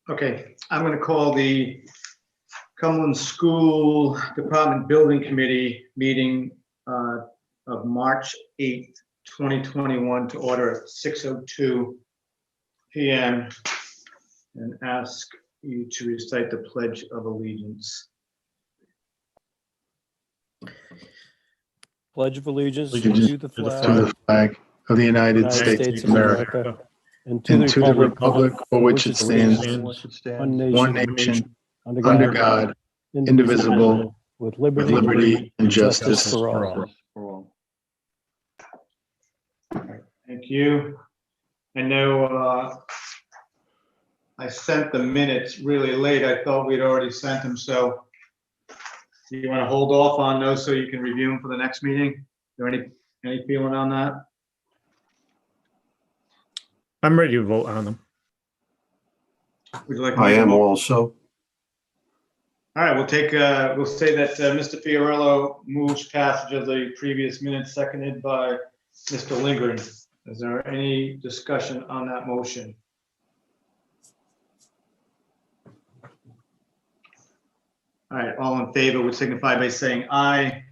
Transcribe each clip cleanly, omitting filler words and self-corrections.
Okay, I'm going to call the Cumberland School Department Building Committee meeting of March 8th, 2021 to order at 6:02 p.m. and ask you to recite the Pledge of Allegiance. Pledge of allegiance to the flag of the United States of America and to the republic for which it stands, one nation, under God, indivisible, with liberty and justice for all. Thank you. I know I sent the minutes really late. I thought we'd already sent them, so do you want to hold off on those so you can review them for the next meeting? Is there any feeling on that? I'm ready to vote on them. Would you like to I make a am motion? also. All right, we'll say that Mr. Fiorello moves passage of the previous minutes, seconded by Mr. Lindgren. Is there any discussion on that motion? All right, all in favor would signify by saying aye.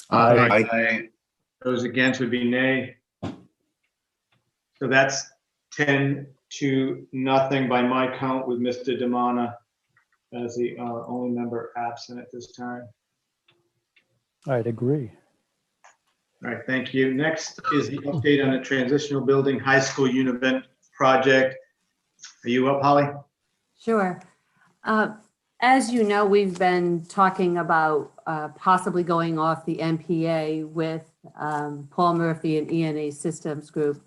Aye. Those against would be nay. So that's 10-0 by my count, with Mr. Demana as the only member absent at this time. I'd agree. All right, thank you. Next is the update on the transitional building high school univent project. Are you up, Holly? Sure. As you know, we've been talking about possibly going off the MPA with Paul Murphy and E&A Systems Group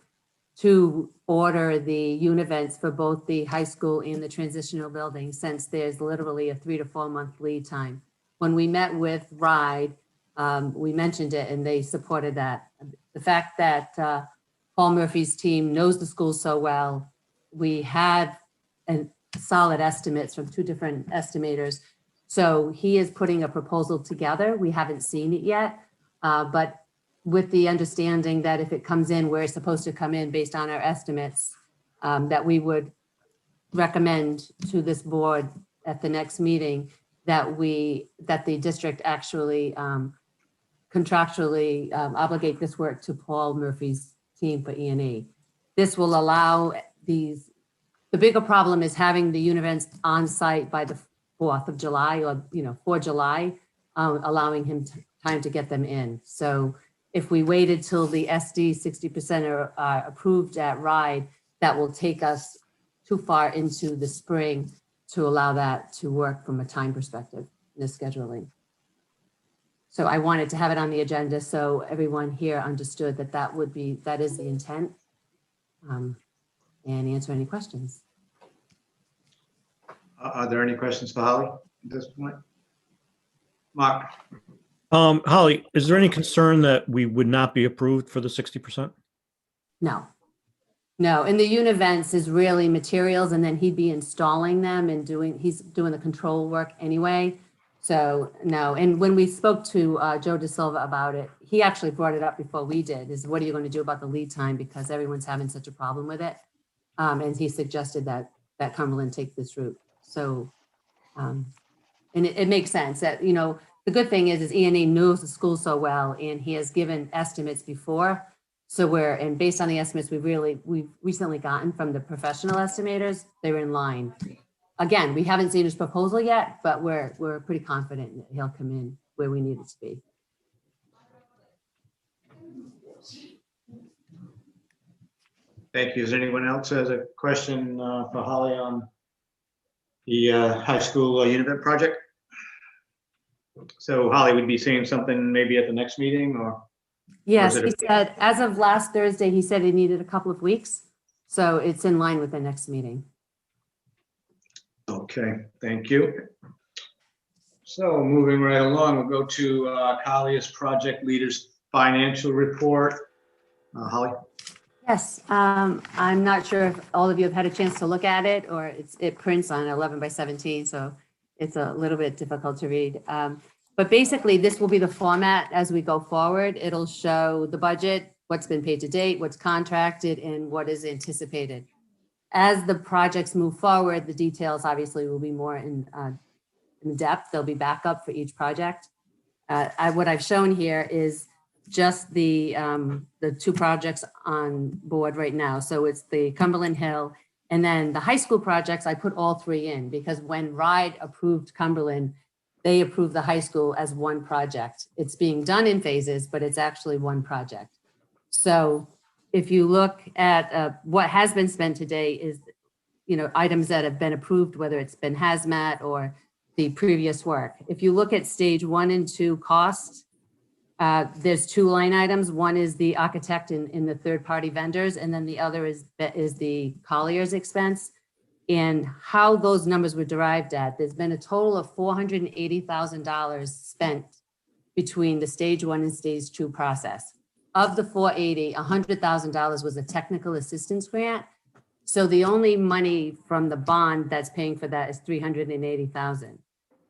to order the univents for both the high school and the transitional building, since there's literally a 3 to 4 month lead time. When we met with RIDE, we mentioned it and they supported that. The fact that Paul Murphy's team knows the school so well, we had solid estimates from 2 different estimators. So he is putting a proposal together. We haven't seen it yet, but with the understanding that if it comes in where it's supposed to come in based on our estimates, that we would recommend to this board at the next meeting that the district actually contractually obligate this work to Paul Murphy's team for E&E. This will allow the bigger problem is having the univents on site by the 4th of July, or, for July, allowing him time to get them in. So if we waited till the SD 60% are approved at RIDE, that will take us too far into the spring to allow that to work from a time perspective in the scheduling. So I wanted to have it on the agenda so everyone here understood that that is the intent, and answer any questions. Are there any questions for Holly at this point? Mark? Holly, is there any concern that we would not be approved for the 60%? No, and the univents is really materials, and then he'd be installing them and he's doing the control work anyway. So no, and when we spoke to Joe De Silva about it, he actually brought it up before we did, is what are you going to do about the lead time, because everyone's having such a problem with it. And he suggested that Cumberland take this route. So, and it makes sense that, the good thing is E&A knows the school so well, and he has given estimates before. So and based on the estimates we've recently gotten from the professional estimators, they're in line. Again, we haven't seen his proposal yet, but we're pretty confident that he'll come in where we need it to be. Thank you. Is there anyone else who has a question for Holly on the high school univent project? So Holly would be saying something maybe at the next meeting, or? Yes, he said, as of last Thursday, he said he needed a couple of weeks. So it's in line with the next meeting. Okay, thank you. So moving right along, we'll go to Colliers Project Leaders Financial Report. Holly? Yes, I'm not sure if all of you have had a chance to look at it, or it prints on 11 by 17, so it's a little bit difficult to read. But basically, this will be the format as we go forward. It'll show the budget, what's been paid to date, what's contracted, and what is anticipated. As the projects move forward, the details obviously will be more in depth. There'll be backup for each project. What I've shown here is just the 2 projects on board right now. So it's the Cumberland Hill, and then the high school projects, I put all 3 in because when RIDE approved Cumberland, they approved the high school as one project. It's being done in phases, but it's actually one project. So if you look at what has been spent today is, items that have been approved, whether it's been hazmat or the previous work. If you look at stage 1 and 2 costs, there's 2 line items. One is the architect in the third-party vendors, and then the other is the Collier's expense. And how those numbers were derived at, there's been a total of $480,000 spent between the stage 1 and stage 2 process. Of the 480, $100,000 was a technical assistance grant. So the only money from the bond that's paying for that is $380,000.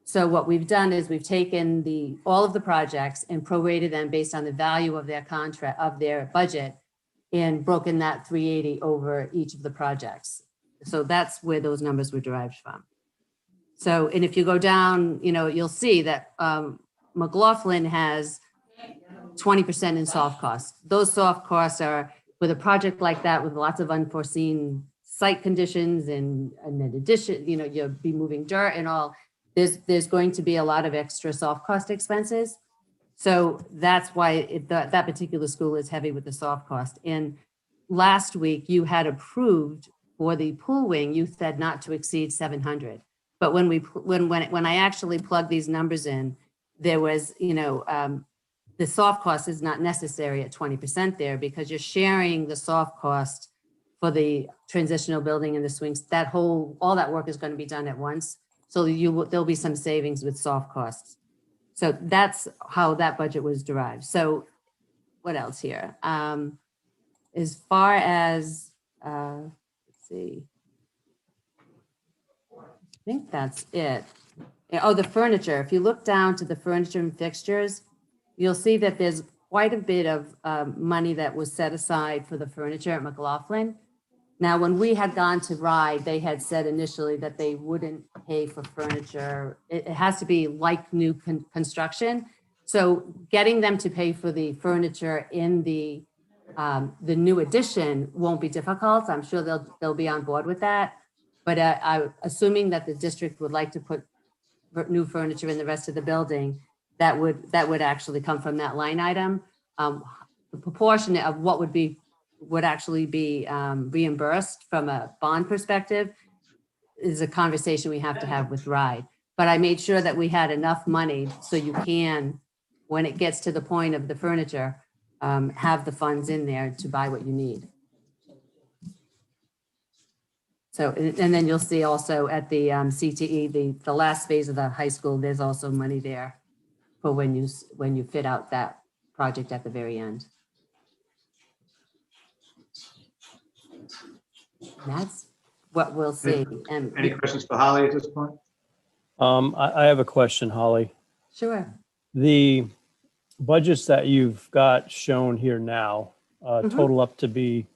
So what we've done is we've taken all of the projects and prorated them based on the value of their contract, of their budget, and broken that 380 over each of the projects. So that's where those numbers were derived from. So, and if you go down, you'll see that McLaughlin has 20% in soft costs. Those soft costs are with a project like that with lots of unforeseen site conditions and in addition, you'll be moving dirt and all. There's going to be a lot of extra soft cost expenses. So that's why that particular school is heavy with the soft cost. And last week you had approved for the pool wing, you said not to exceed 700. But when I actually plugged these numbers in, there was, the soft cost is not necessary at 20% there because you're sharing the soft cost for the transitional building and the swings. All that work is going to be done at once. So there'll be some savings with soft costs. So that's how that budget was derived. So what else here? As far as, let's see, I think that's it. Oh, the furniture. If you look down to the furniture and fixtures, you'll see that there's quite a bit of money that was set aside for the furniture at McLaughlin. Now, when we had gone to RIDE, they had said initially that they wouldn't pay for furniture. It has to be like new construction. So getting them to pay for the furniture in the new addition won't be difficult. I'm sure they'll be on board with that. But I'm assuming that the district would like to put new furniture in the rest of the building, that would actually come from that line item. The proportion of what would actually be reimbursed from a bond perspective is a conversation we have to have with RIDE. But I made sure that we had enough money so you can, when it gets to the point of the furniture, have the funds in there to buy what you need. So, and then you'll see also at the CTE, the last phase of the high school, there's also money there for when you fit out that project at the very end. And that's what we'll see. And Any questions for Holly at this point? I have a question, Holly. sure. The budgets that you've got shown here now total up to be,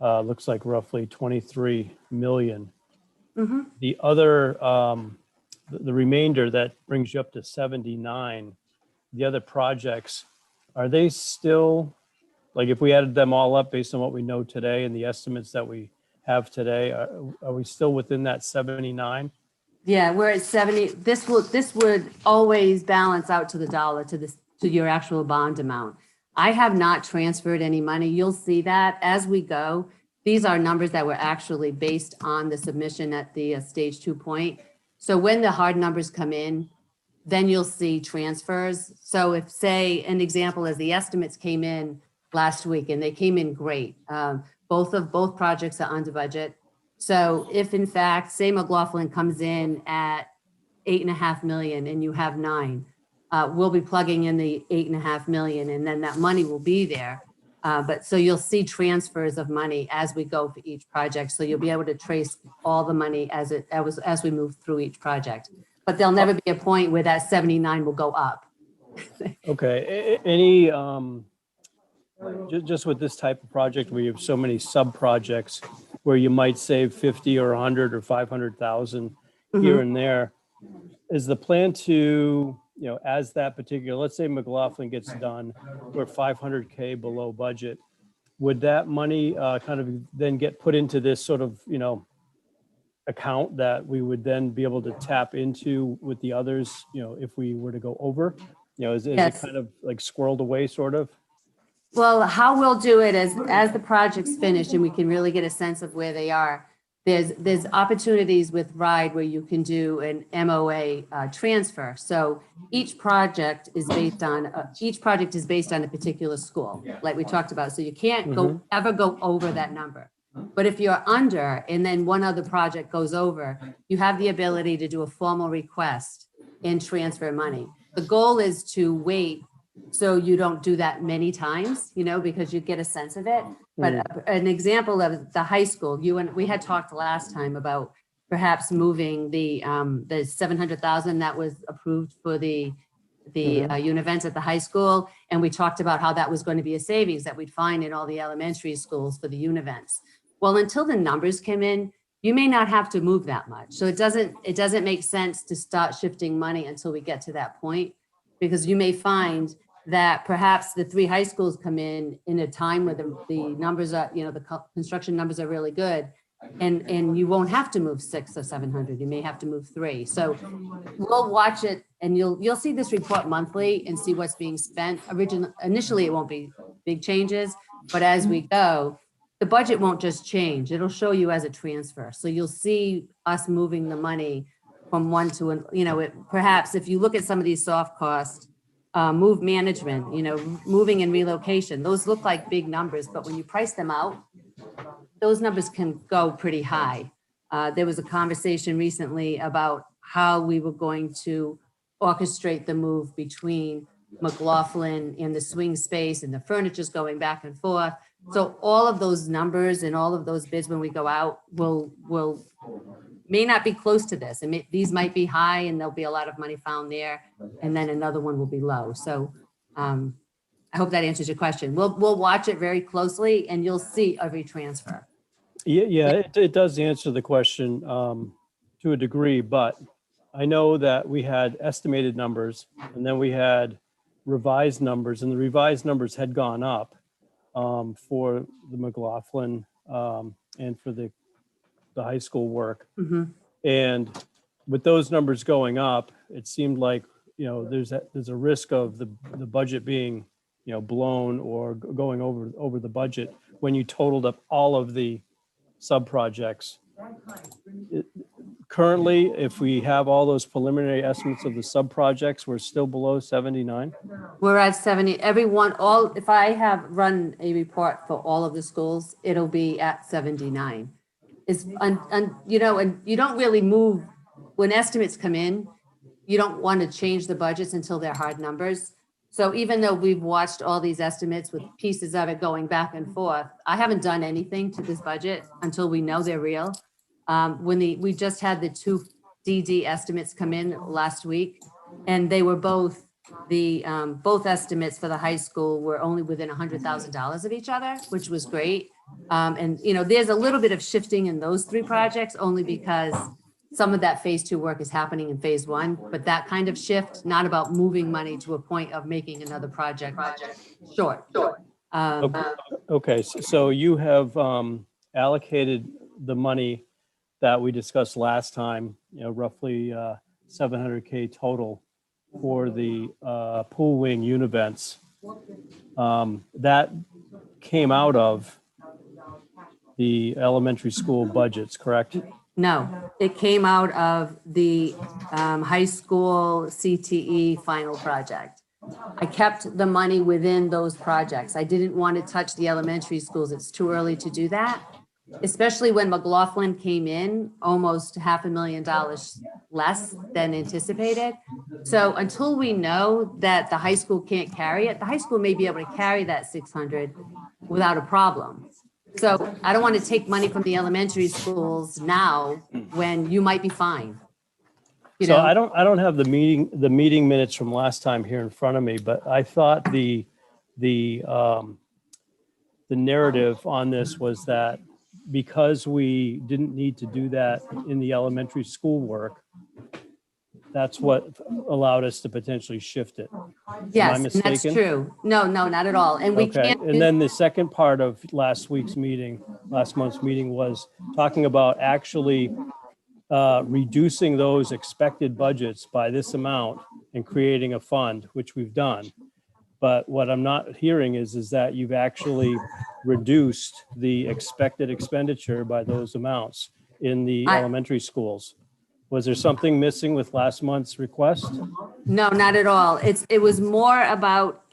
looks like roughly 23 million. The other, the remainder that brings you up to 79, the other projects, are they still, like if we added them all up based on what we know today and the estimates that we have today, are we still within that 79? Yeah, we're at 70. This would always balance out to the dollar to your actual bond amount. I have not transferred any money. You'll see that as we go. These are numbers that were actually based on the submission at the stage 2 point. So when the hard numbers come in, then you'll see transfers. So if, say, an example is the estimates came in last week and they came in great. Both projects are under budget. So if in fact, say McLaughlin comes in at 8.5 million and you have 9, we'll be plugging in the 8.5 million and then that money will be there. But so you'll see transfers of money as we go for each project. So you'll be able to trace all the money as we move through each project. But there'll never be a point where that 79 will go up. Okay, any, just with this type of project where you have so many sub-projects, where you might save 50 or 100 or 500,000 here and there. Is the plan to, as that particular, let's say McLaughlin gets done, we're 500K below budget, would that money kind of then get put into this sort of, account that we would then be able to tap into with the others, if we were to go over? Is it Yes. kind of like squirreled away, sort of? Well, how we'll do it is as the project's finished and we can really get a sense of where they are, there's opportunities with RIDE where you can do an MOA transfer. So each project is based on a particular school, like we talked about. So you can't ever go over that number. But if you're under and then one other project goes over, you have the ability to do a formal request and transfer money. The goal is to wait so you don't do that many times, because you get a sense of it. But an example of the high school, we had talked last time about perhaps moving the 700,000 that was approved for the Univents at the high school. And we talked about how that was going to be a savings that we'd find in all the elementary schools for the Univents. Well, until the numbers come in, you may not have to move that much. So it doesn't make sense to start shifting money until we get to that point, because you may find that perhaps the 3 high schools come in a time where the numbers are, the construction numbers are really good, and you won't have to move 600 or 700. You may have to move 3. So we'll watch it, and you'll see this report monthly and see what's being spent. Initially, it won't be big changes, but as we go, the budget won't just change. It'll show you as a transfer. So you'll see us moving the money from one to, perhaps if you look at some of these soft costs, move management, moving and relocation, those look like big numbers, but when you price them out, those numbers can go pretty high. There was a conversation recently about how we were going to orchestrate the move between McLaughlin and the swing space and the furniture's going back and forth. So all of those numbers and all of those bids when we go out may not be close to this. These might be high and there'll be a lot of money found there, and then another one will be low. So I hope that answers your question. We'll watch it very closely and you'll see every transfer. Yeah, it does answer the question to a degree, but I know that we had estimated numbers and then we had revised numbers, and the revised numbers had gone up for the McLaughlin and for the high school work. And with those numbers going up, it seemed like, there's a risk of the budget being, blown or going over the budget when you totaled up all of the sub-projects. Currently, if we have all those preliminary estimates of the sub-projects, we're still below 79. We're at 70. If I have run a report for all of the schools, it'll be at 79. And you don't really move when estimates come in. You don't want to change the budgets until they're hard numbers. So even though we've watched all these estimates with pieces of it going back and forth, I haven't done anything to this budget until we know they're real. We just had the 2 DD estimates come in last week, and they were both estimates for the high school were only within $100,000 of each other, which was great. And there's a little bit of shifting in those 3 projects only because some of that phase 2 work is happening in phase 1, but that kind of shift, not about moving money to a point of making another project short. Okay, so you have allocated the money that we discussed last time, roughly 700K total for the pool wing Univents. That came out of the elementary school budgets, correct? No, it came out of the high school CTE final project. I kept the money within those projects. I didn't want to touch the elementary schools. It's too early to do that, especially when McLaughlin came in almost $500,000 less than anticipated. So until we know that the high school can't carry it, the high school may be able to carry that 600 without a problem. So I don't want to take money from the elementary schools now when you might be fine. So I don't have the meeting minutes from last time here in front of me, but I thought the narrative on this was that because we didn't need to do that in the elementary school work, that's what allowed us to potentially shift it. Yes, and that's mistaken? true. No, not at all. And we Okay, can't. and then the second part of last month's meeting was talking about actually reducing those expected budgets by this amount and creating a fund, which we've done. But what I'm not hearing is that you've actually reduced the expected expenditure by those amounts in the elementary schools. Was there something missing with last month's request? No, not at all. It was more about,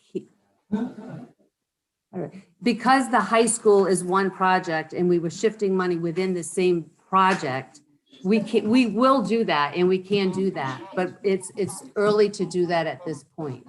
because the high school is one project and we were shifting money within the same project, we will do that and we can do that, but it's early to do that at this point.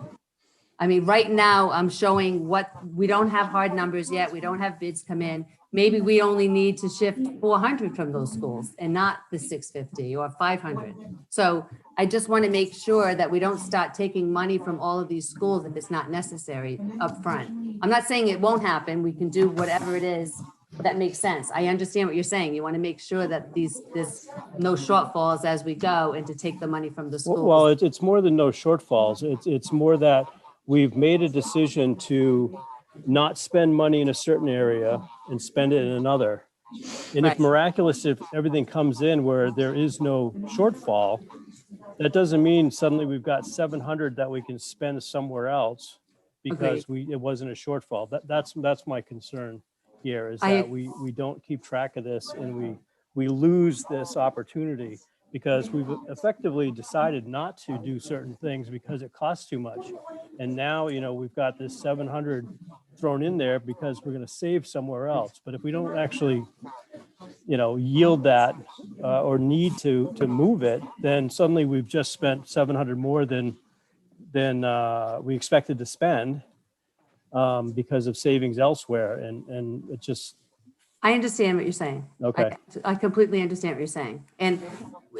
I mean, right now I'm showing we don't have hard numbers yet. We don't have bids come in. Maybe we only need to shift 400 from those schools and not the 650 or 500. So I just want to make sure that we don't start taking money from all of these schools if it's not necessary up front. I'm not saying it won't happen. We can do whatever it is that makes sense. I understand what you're saying. You want to make sure that there's no shortfalls as we go and to take the money from the schools. Well, it's more than no shortfalls. It's more that we've made a decision to not spend money in a certain area and spend it in another. And Right. if miraculous, if everything comes in where there is no shortfall, that doesn't mean suddenly we've got 700 that we can spend somewhere else because it wasn't a shortfall. That's my concern here, is that we don't keep track of this and we lose this opportunity because we've effectively decided not to do certain things because it costs too much. And now, we've got this 700 thrown in there because we're going to save somewhere else. But if we don't actually, yield that or need to move it, then suddenly we've just spent 700 more than we expected to spend because of savings elsewhere. And it just, I understand what you're saying. Okay. I completely understand what you're saying. And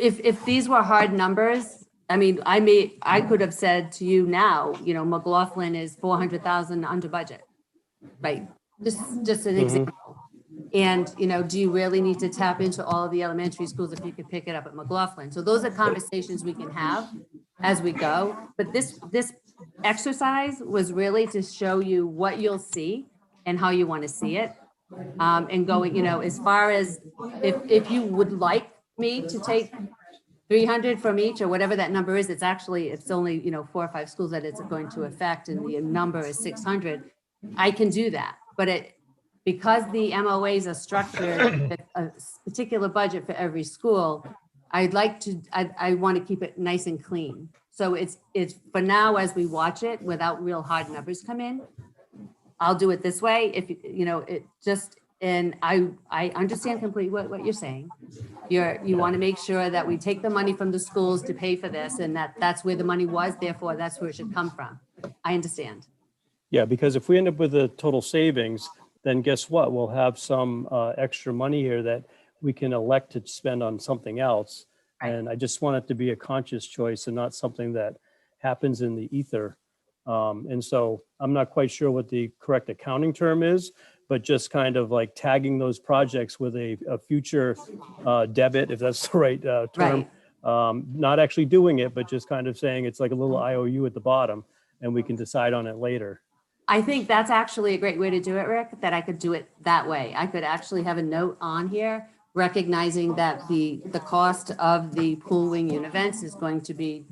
if these were hard numbers, I mean, I could have said to you now, McLaughlin is 400,000 under budget, right? Just an example. And, do you really need to tap into all of the elementary schools if you could pick it up at McLaughlin? So those are conversations we can have as we go. But this exercise was really to show you what you'll see and how you want to see it. And going, as far as if you would like me to take 300 from each or whatever that number is, it's only, 4 or 5 schools that it's going to affect and the number is 600. I can do that. But because the MOAs are structured with a particular budget for every school, I want to keep it nice and clean. So it's for now, as we watch it without real hard numbers come in, I'll do it this way. If it just, and I understand completely what you're saying. You want to make sure that we take the money from the schools to pay for this and that's where the money was, therefore that's where it should come from. I understand. yeah, because if we end up with a total savings, then guess what? We'll have some extra money here that we can elect to spend on something else. Right. And I just want it to be a conscious choice and not something that happens in the ether. And so I'm not quite sure what the correct accounting term is, but just kind of like tagging those projects with a future debit, if that's the right term. Right. Not actually doing it, but just kind of saying it's like a little IOU at the bottom and we can decide on it later. I think that's actually a great way to do it, Rick, that I could do it that way. I could actually have a note on here recognizing that the cost of the pool wing events is going to be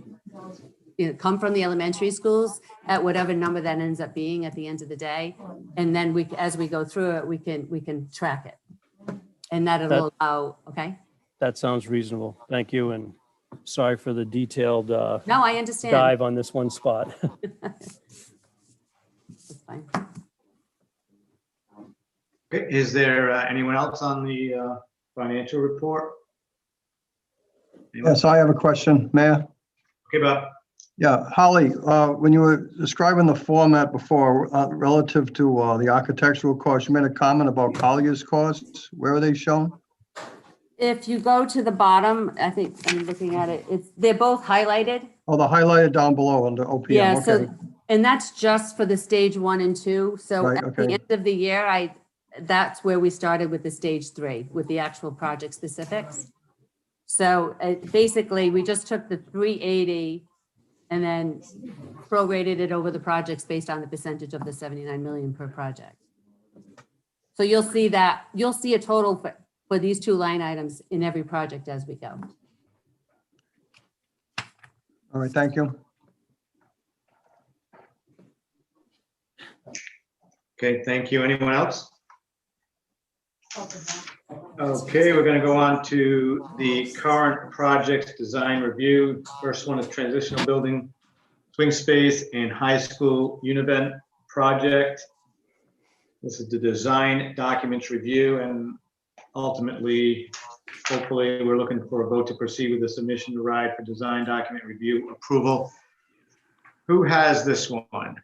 come from the elementary schools at whatever number that ends up being at the end of the day. And then as we go through it, we can track it. And that'll allow, okay? That sounds reasonable. Thank you. And sorry for the detailed No, I understand. dive on this one spot. That's fine. Okay, is there anyone else on the financial report? Anyone? Yes, I have a question, Mayor. Okay, Bob. Yeah, Holly, when you were describing the format before relative to the architectural costs, you made a comment about Collier's costs. Where are they shown? If you go to the bottom, I think I'm looking at it, they're both highlighted. Oh, they're highlighted down below under OPM. Yeah, Okay. and that's just for the stage 1 and 2. So Right, at okay. the end of the year, that's where we started with the stage 3, with the actual project specifics. So basically, we just took the 380 and then prorated it over the projects based on the percentage of the 79 million per project. So you'll see that, you'll see a total for these 2 line items in every project as we go. All right, thank you. Okay, thank you. Anyone else? Okay, we're going to go on to the current projects design review. First one is transitional building, swing space, and high school univent project. This is the design documents review, and ultimately, hopefully, we're looking for a vote to proceed with the submission to RIDE for design document review approval. Who has this one?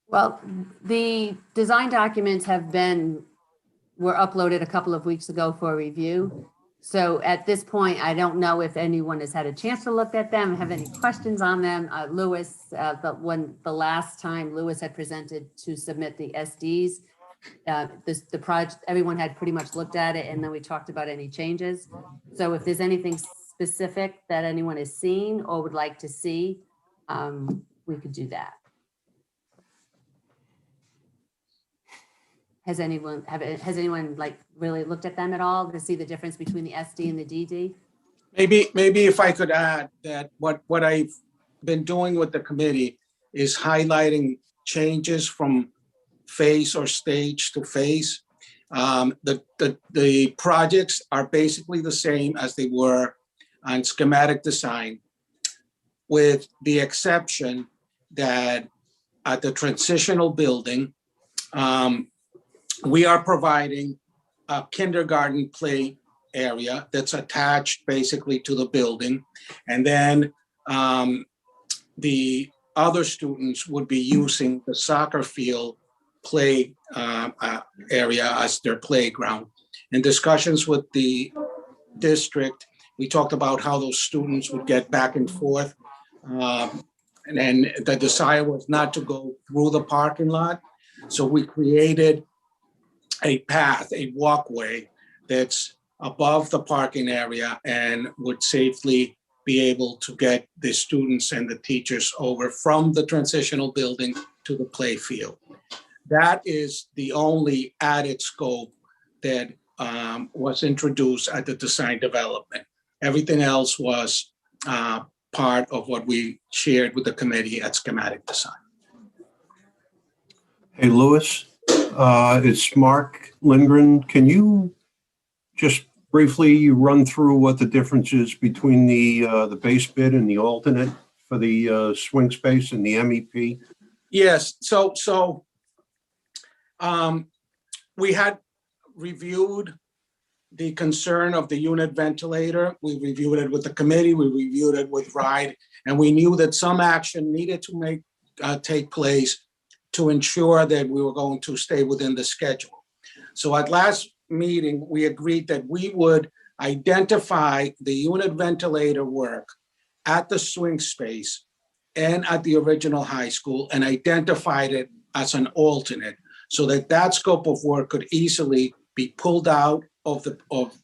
Well, the design documents were uploaded a couple of weeks ago for review. So at this point, I don't know if anyone has had a chance to look at them, have any questions on them. Lewis, the last time Lewis had presented to submit the SDs, the project, everyone had pretty much looked at it, and then we talked about any changes. So if there's anything specific that anyone has seen or would like to see, we could do that. Has anyone like really looked at them at all to see the difference between the SD and the DD? Maybe if I could add that what I've been doing with the committee is highlighting changes from phase or stage to phase. The projects are basically the same as they were on schematic design, with the exception that at the transitional building, we are providing a kindergarten play area that's attached basically to the building. And then the other students would be using the soccer field play area as their playground. In discussions with the district, we talked about how those students would get back and forth. And then the desire was not to go through the parking lot. So we created a path, a walkway that's above the parking area and would safely be able to get the students and the teachers over from the transitional building to the play field. That is the only added scope that was introduced at the design development. Everything else was part of what we shared with the committee at schematic design. Hey, Louis, it's Mark Lindgren. Can you just briefly run through what the difference is between the base bid and the alternate for the swing space and the MEP? Yes, so we had reviewed the concern of the unit ventilator. We reviewed it with the committee, we reviewed it with RIDE, and we knew that some action needed to take place to ensure that we were going to stay within the schedule. So at last meeting, we agreed that we would identify the unit ventilator work at the swing space and at the original high school, and identified it as an alternate so that that scope of work could easily be pulled out of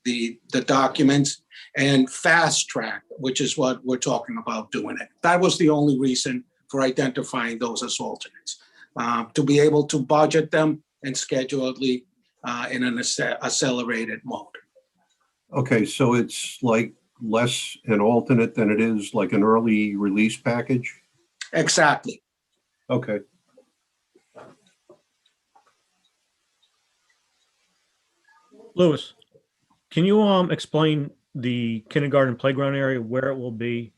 the documents and fast tracked, which is what we're talking about doing it. That was the only reason for identifying those as alternates, to be able to budget them and schedule it in an accelerated mode. Okay, so it's like less an alternate than it is like an early release package? Exactly. Okay. Louis, can you explain the kindergarten playground area, where it will be,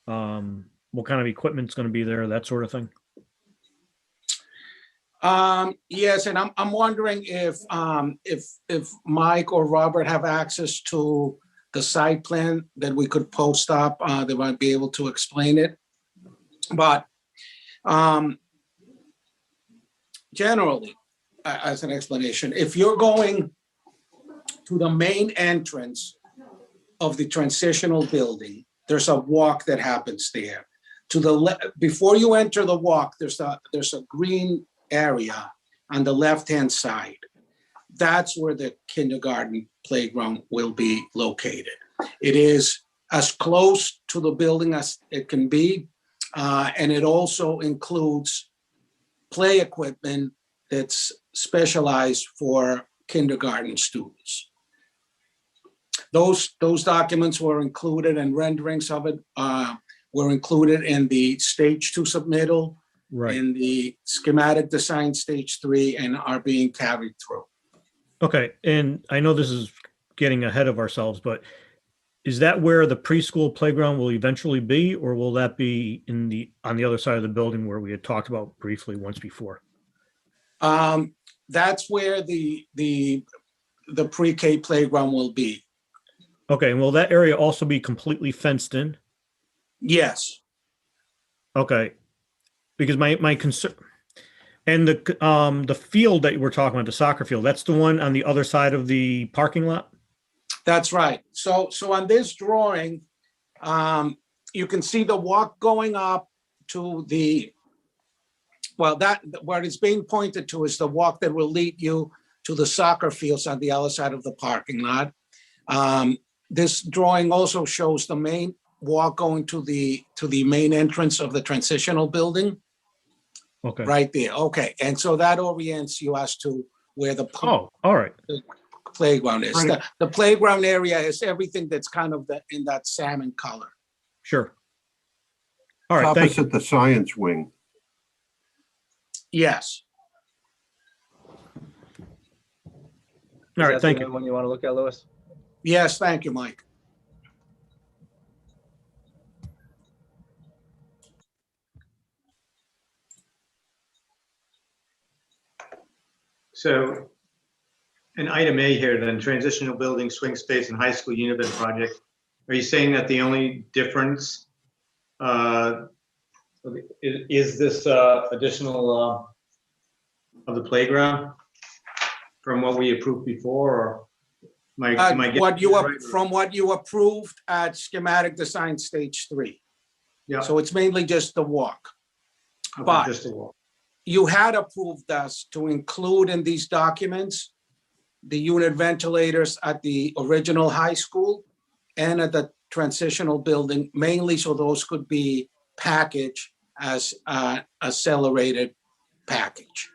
what kind of equipment's going to be there, that sort of thing? Yes, and I'm wondering if Mike or Robert have access to the site plan that we could post up. They might be able to explain it. But generally, as an explanation, if you're going to the main entrance of the transitional building, there's a walk that happens there. To the left, before you enter the walk, there's a green area on the left-hand side. that's where the kindergarten playground will be located. It is as close to the building as it can be, and it also includes play equipment that's specialized for kindergarten students. Those documents were included, and renderings of it were included in the stage 2 submittal, Right. in the schematic design stage 3, and are being carried through. Okay. And I know this is getting ahead of ourselves, but is that where the preschool playground will eventually be, or will that be on the other side of the building where we had talked about briefly once before? That's where the pre-K playground will be. Okay. And will that area also be completely fenced in? Yes, Okay. Because my concern, and the field that you were talking about, the soccer field, that's the one on the other side of the parking lot? that's right. So on this drawing, you can see the walk going up to the, well, that what is being pointed to is the walk that will lead you to the soccer fields on the other side of the parking lot. This drawing also shows the main walk going to the main entrance of the transitional building. Okay. Right there. Okay. And so that orients you as to where the Oh, all right. playground is. Right. The playground area is everything that's kind of in that salmon color. Sure. All right. Thank you. Opposite the science wing. Yes. All right. Thank you. One you want to look at, Louis? Yes. Thank you, Mike. So in item A here, then, transitional building, swing space, and high school unit project, are you saying that the only difference is this additional of the playground from what we approved before, or am I getting What you that right? from what you approved at schematic design stage 3. Yeah. So it's mainly just the walk. Okay, but- just a wall. You had approved us to include in these documents the unit ventilators at the original high school and at the transitional building, mainly so those could be packaged as an accelerated package.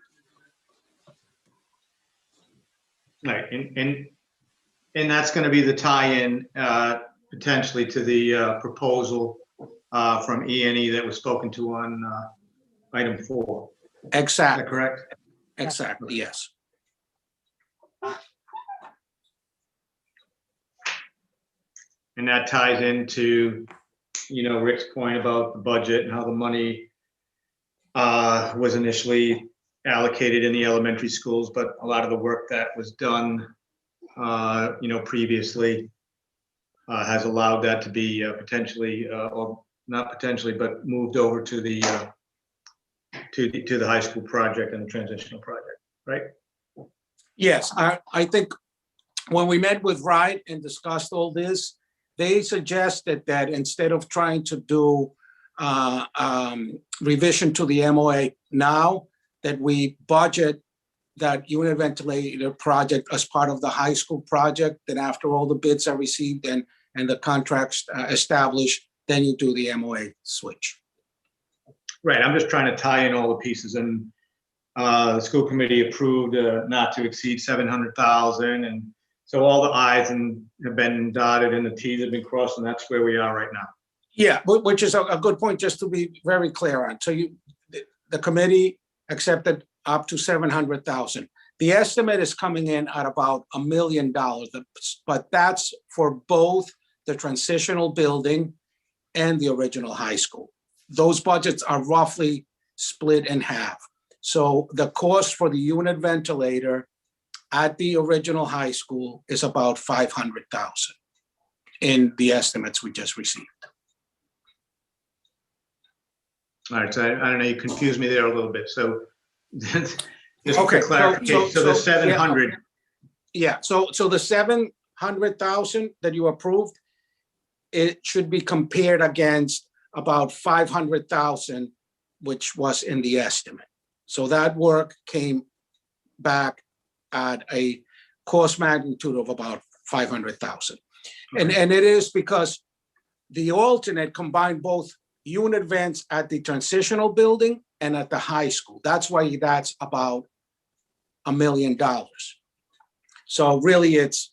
Right, and that's going to be the tie-in potentially to the proposal from E&E that was spoken to on item 4. Is that Exactly, correct? exactly, yes. And that ties into, Rick's point about the budget and how the money was initially allocated in the elementary schools, but a lot of the work that was done, previously has allowed that to be potentially, or not potentially, but moved over to the high school project and the transitional project, right? Yes, I think when we met with Wright and discussed all this, they suggested that instead of trying to do revision to the MOA now, that we budget that unit ventilator project as part of the high school project, that after all the bids are received and the contracts established, then you do the MOA switch. Right, I'm just trying to tie in all the pieces, and the school committee approved not to exceed 700,000, and so all the i's have been dotted and the t's have been crossed, and that's where we are right now. Yeah, which is a good point, just to be very clear on. So the committee accepted up to 700,000. The estimate is coming in at about $1 million, but that's for both the transitional building and the original high school. Those budgets are roughly split in half. So the cost for the unit ventilator at the original high school is about 500,000 in the estimates we just received. All right, so I don't know, you confused me there a little bit, so just Okay, for clarification, so the 700, Yeah, so the 700,000 that you approved, it should be compared against about 500,000, which was in the estimate. So that work came back at a cost magnitude of about 500,000. And it is because the alternate combined both unit vents at the transitional building and at the high school. That's why that's about $1 million. So really it's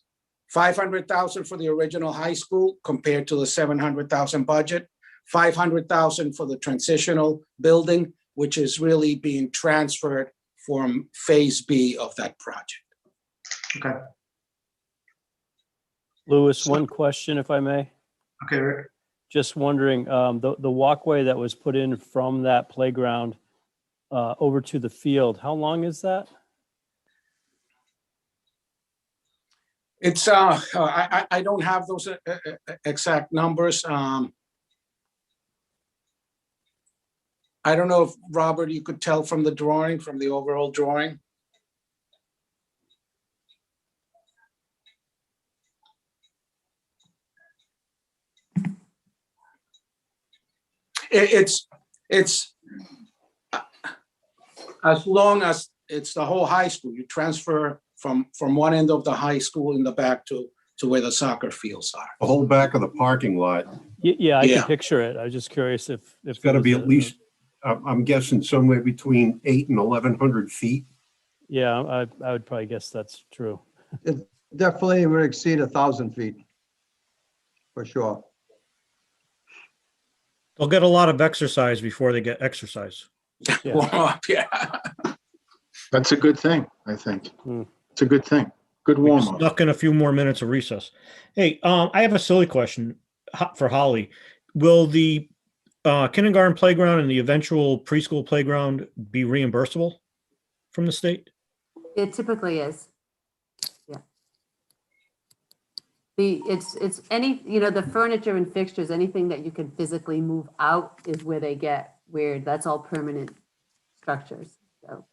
500,000 for the original high school compared to the 700,000 budget, 500,000 for the transitional building, which is really being transferred from phase B of that project. Okay, Louis, one question, if I may. okay, Rick. Just wondering, the walkway that was put in from that playground over to the field, how long is that? It's, I don't have those exact numbers. I don't know if, Robert, you could tell from the drawing, from the overall drawing. It's as long as it's the whole high school, you transfer from one end of the high school in the back to where the soccer fields are. The whole back of the parking lot, Yeah, I Yeah. can picture it. I was just curious if it's got to there be was at least, I'm guessing somewhere between 8 and 1,100 feet. Yeah, I would probably guess that's true. It definitely would exceed 1,000 feet. For sure. They'll get a lot of exercise before they get exercise. Yeah. Warm up, yeah. That's a good thing, I think. Hmm. It's a good thing. Good We warm just up. snuck in a few more minutes of recess. Hey, I have a silly question for Holly. Will the kindergarten playground and the eventual preschool playground be reimbursable from the state? It typically is. Yeah. It's any, the furniture and fixtures, anything that you can physically move out is where they get weird. That's all permanent structures. So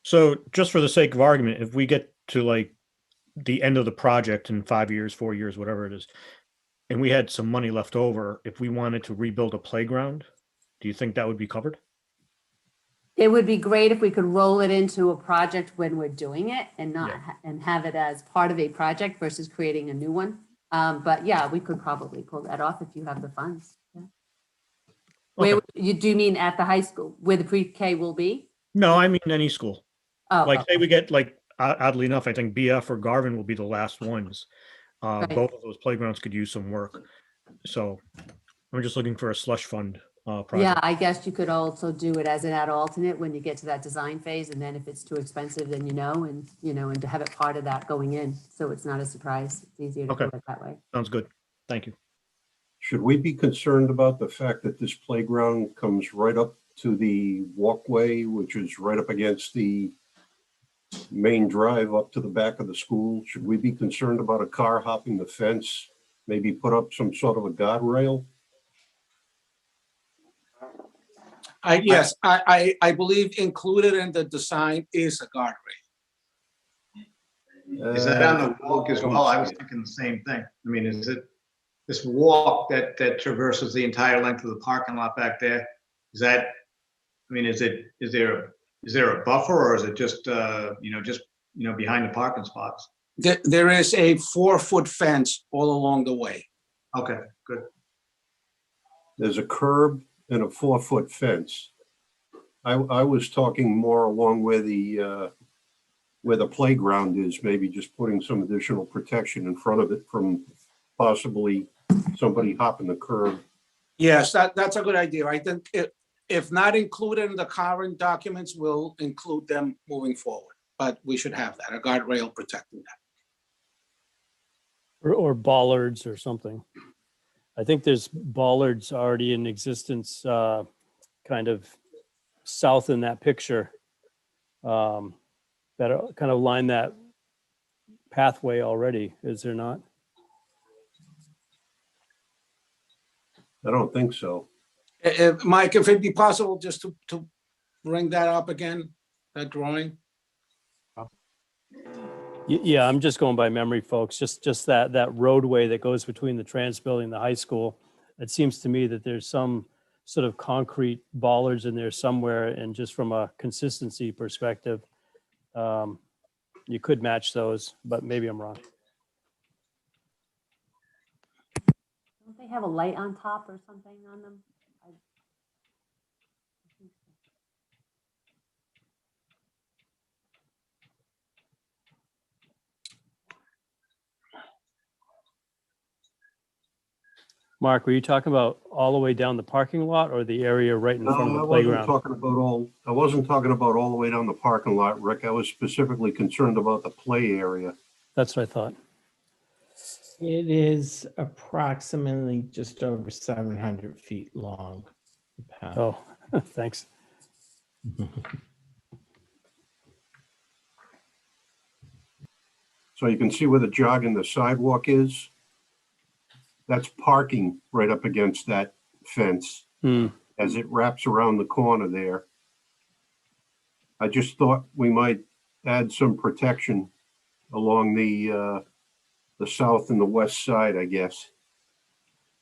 So just for the sake of argument, if we get to like the end of the project in 5 years, 4 years, whatever it is, and we had some money left over, if we wanted to rebuild a playground, do you think that would be covered? it would be great if we could roll it into a project when we're doing it and not, Yeah. and have it as part of a project versus creating a new one. But yeah, we could probably pull that off if you have the funds. Yeah. Where, Okay. you do mean at the high school, where the pre-K will be? No, I mean any school. Oh, Like say oh, we get like oddly enough, I think BF or Garvin will be the last ones. Right. Both of those playgrounds could use some work. So I'm just looking for a slush fund yeah, project. I guess you could also do it as an ad alternate when you get to that design phase, and then if it's too expensive, then and to have it part of that going in, so it's not a surprise. It's easier to do Okay. it that way. Sounds good. Thank you. Should we be concerned about the fact that this playground comes right up to the walkway, which is right up against the main drive up to the back of the school? Should we be concerned about a car hopping the fence? Maybe put up some sort of a guardrail? Yes, I believe included in the design is a guardrail. Is that on the walk as well? I was thinking the same thing. I mean, is it this walk that traverses the entire length of the parking lot back there? Is that, I mean, is there a buffer, or is it just, behind the parking spots? There is a 4-foot fence all along the way. Okay, good. There's a curb and a 4-foot fence. I was talking more along where the playground is, maybe just putting some additional protection in front of it from possibly somebody hopping the curb. Yes, that's a good idea. I think if not included in the current documents, we'll include them moving forward. But we should have that, a guardrail protecting that. Or bollards or something. I think there's bollards already in existence, kind of south in that picture, that kind of line that pathway already, is there not? I don't think so. Mike, if it'd be possible just to bring that up again, that drawing. Yeah, I'm just going by memory, folks. Just that roadway that goes between the trans building and the high school. It seems to me that there's some sort of concrete bollards in there somewhere, and just from a consistency perspective, you could match those, but maybe I'm wrong. Don't they have a light on top or something on them? I think so. Mark, were you talking about all the way down the parking lot or the area right in No, front of I the wasn't playground? talking about I wasn't talking about all the way down the parking lot, Rick. I was specifically concerned about the play area. That's what I thought. It is approximately just over 700 feet long. the path. Oh, thanks. So you can see where the jog and the sidewalk is. That's parking right up against that fence as it wraps around the corner there. I just thought we might add some protection along the south and the west side, I guess.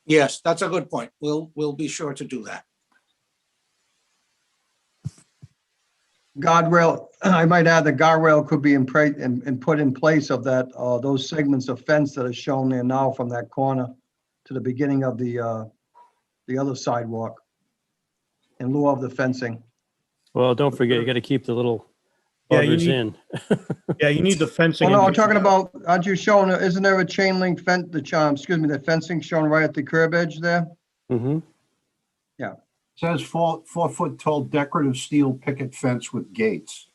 Yes, that's a good point. We'll be sure to do that. Guardrail, I might add the guardrail could be and put in place of that, those segments of fence that are shown there now from that corner to the beginning of the other sidewalk in lieu of the fencing. Well, don't forget, you got to keep the little Yeah, you buggers need- in. Yeah, you need the fencing. Oh, no, in I'm talking about, aren't you showing, isn't there a chain link fence, the fencing shown right at the curb edge there? Mm-hmm. It says 4-foot tall decorative steel picket fence with gates.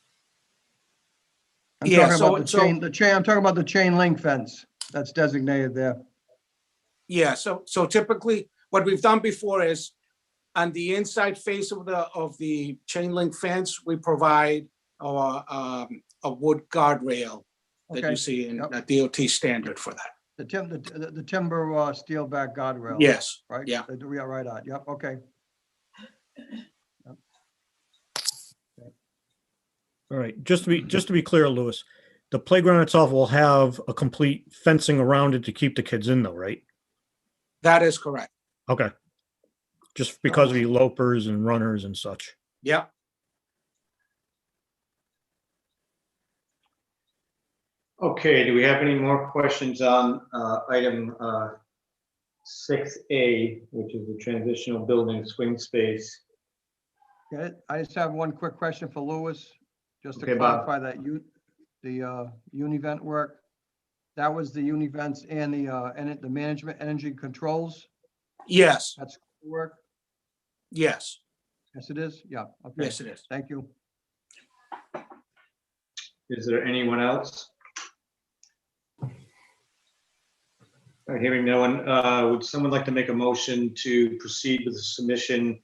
I'm Yeah, talking about so- I'm talking about the chain link fence that's designated there. Yeah, so typically what we've done before is on the inside face of the chain link fence, we provide a wood guardrail that Okay, you see in yep. a DOT standard for that. The timber steel back guardrail. Yes, Right? yeah. Yeah, right on. Yep, okay. All right, just to be clear, Louis, the playground itself will have a complete fencing around it to keep the kids in though, right? That is correct. Okay. Just because of elopers and runners and such. Yeah. Okay, do we have any more questions on item 6A, which is the transitional building swing space? Okay, I just have one quick question for Louis, just to Okay, Bob. clarify that the Univent work, that was the Univents and the management energy controls, Yes, that's work? yes, Yes, it is? Yeah, okay. yes, it is. Thank you. Is there anyone else? All right, hearing no one, would someone like to make a motion to proceed with the submission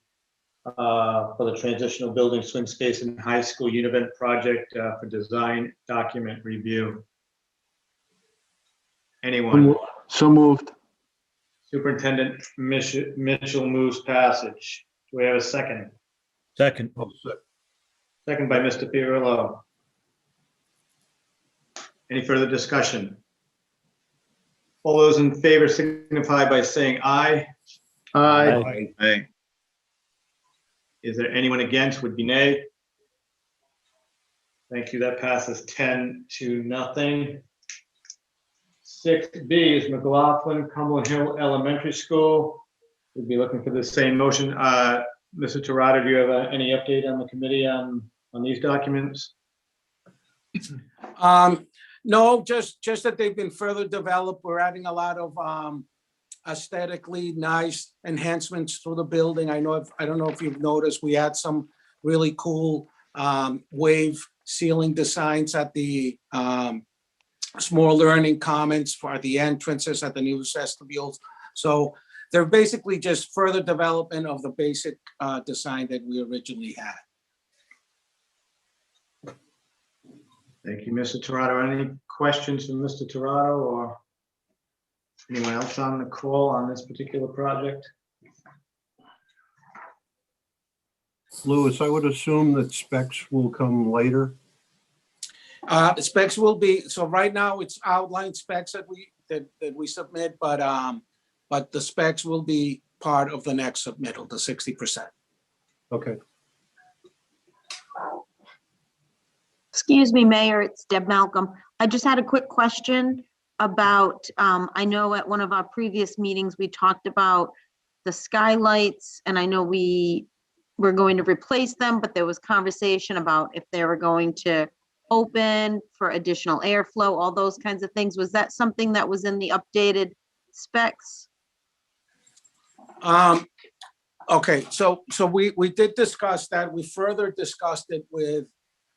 for the transitional building swing space and high school Univent project for design document review? Anyone? So moved. Superintendent Mitchell moves passage. Do we have a second? Second. Second by Mr. Pirillo. Any further discussion? All those in favor signify by saying aye. Aye. Aye. Is there anyone against? Would be nay. Thank you. That passes 10-0. 6B is McLaughlin Cumberland Hill Elementary School. We'd be looking for the same motion. Mr. Torado, do you have any update on the committee on these documents? No, just that they've been further developed. We're adding a lot of aesthetically nice enhancements to the building. I don't know if you've noticed, we had some really cool wave ceiling designs at the small learning commons for the entrances at the new vestibules. So they're basically just further development of the basic design that we originally had. Thank you, Mr. Torado. Any questions from Mr. Torado or anyone else on the call on this particular project? Louis, I would assume that specs will come later. Specs will be, so right now it's outline specs that we submit, but the specs will be part of the next submittal, the 60%. Okay. Excuse me, Mayor, it's Deb Malcolm. I just had a quick question about, I know at one of our previous meetings, we talked about the skylights, and I know we were going to replace them, but there was conversation about if they were going to open for additional airflow, all those kinds of things. Was that something that was in the updated specs? Okay, so we did discuss that. We further discussed it with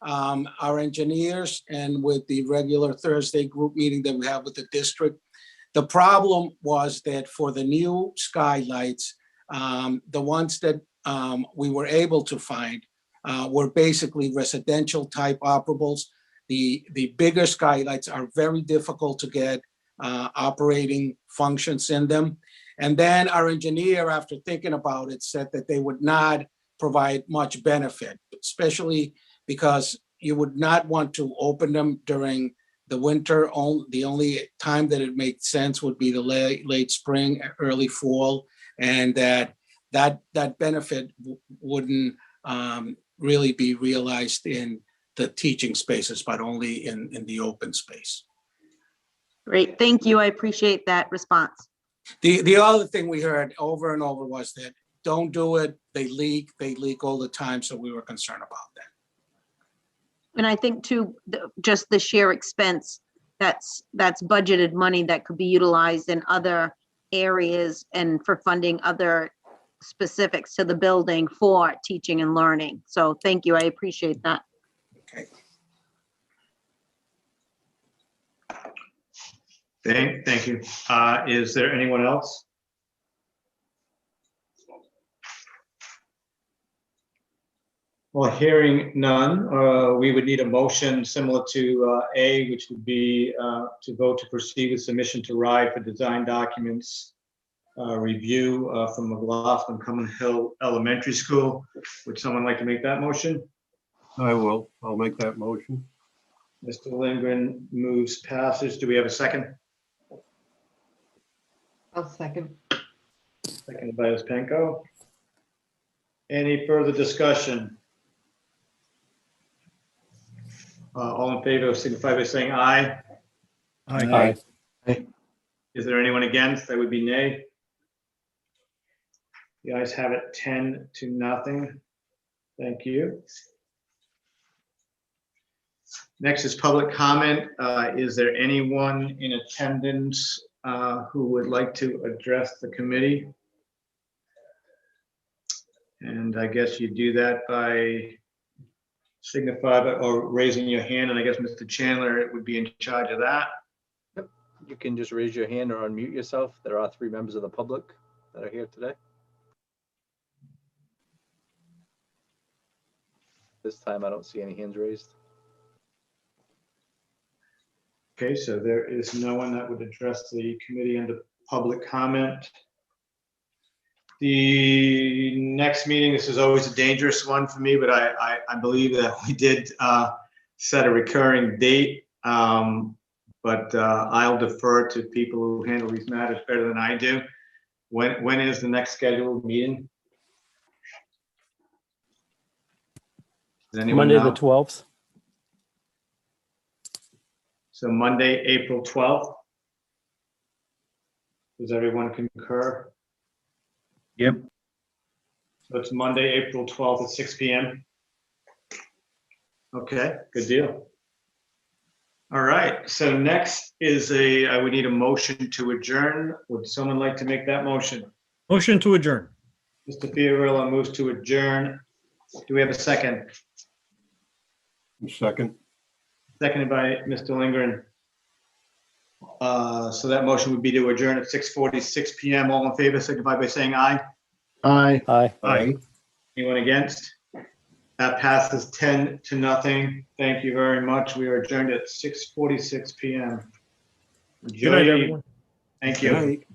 our engineers and with the regular Thursday group meeting that we have with the district. The problem was that for the new skylights, the ones that we were able to find were basically residential type operables. The bigger skylights are very difficult to get operating functions in them. And then our engineer, after thinking about it, said that they would not provide much benefit, especially because you would not want to open them during the winter. The only time that it makes sense would be the late spring, early fall, and that benefit wouldn't really be realized in the teaching spaces, but only in the open space. Great, thank you. I appreciate that response. The other thing we heard over and over was that don't do it, they leak all the time, so we were concerned about that. And I think too, just the sheer expense, that's budgeted money that could be utilized in other areas and for funding other specifics to the building for teaching and learning. So thank you, I appreciate that. Okay. Thank you. Is there anyone else? Well, hearing none, we would need a motion similar to A, which would be to vote to proceed with submission to RIDE for design documents review from McLaughlin Cumberland Hill Elementary School. Would someone like to make that motion? I will. I'll make that motion. Mr. Lindgren moves passage. Do we have a second? I'll second. Seconded by Ms. Penko. Any further discussion? All in favor signify by saying aye. Aye. Is there anyone against? That would be nay. The ayes have it 10-0. Thank you. Next is public comment. Is there anyone in attendance who would like to address the committee? And I guess you do that by signify or raising your hand, and I guess Mr. Chandler would be in charge of that. Yep. You can just raise your hand or unmute yourself. There are 3 members of the public that are here today. This time I don't see any hands raised. Okay, so there is no one that would address the committee under public comment. The next meeting, this is always a dangerous one for me, but I believe that we did set a recurring date, but I'll defer to people who handle these matters better than I do. When is the next scheduled meeting? Does anyone Monday, know? the 12th. So Monday, April 12th. Does everyone concur? Yep. So it's Monday, April 12th at 6 p.m. Okay, good deal. All right, so next is I would need a motion to adjourn. Would someone like to make that motion? Motion to adjourn. Mr. Fiorillo moves to adjourn. Do we have a second? Second. Seconded by Mr. Lindgren. So that motion would be to adjourn at 6:46 p.m. All in favor, signify by saying aye. Aye. Aye. Aye. Anyone against? That passes 10-0. Thank you very much. We are adjourned at 6:46 p.m. Good night, everyone. Thank Good you. night.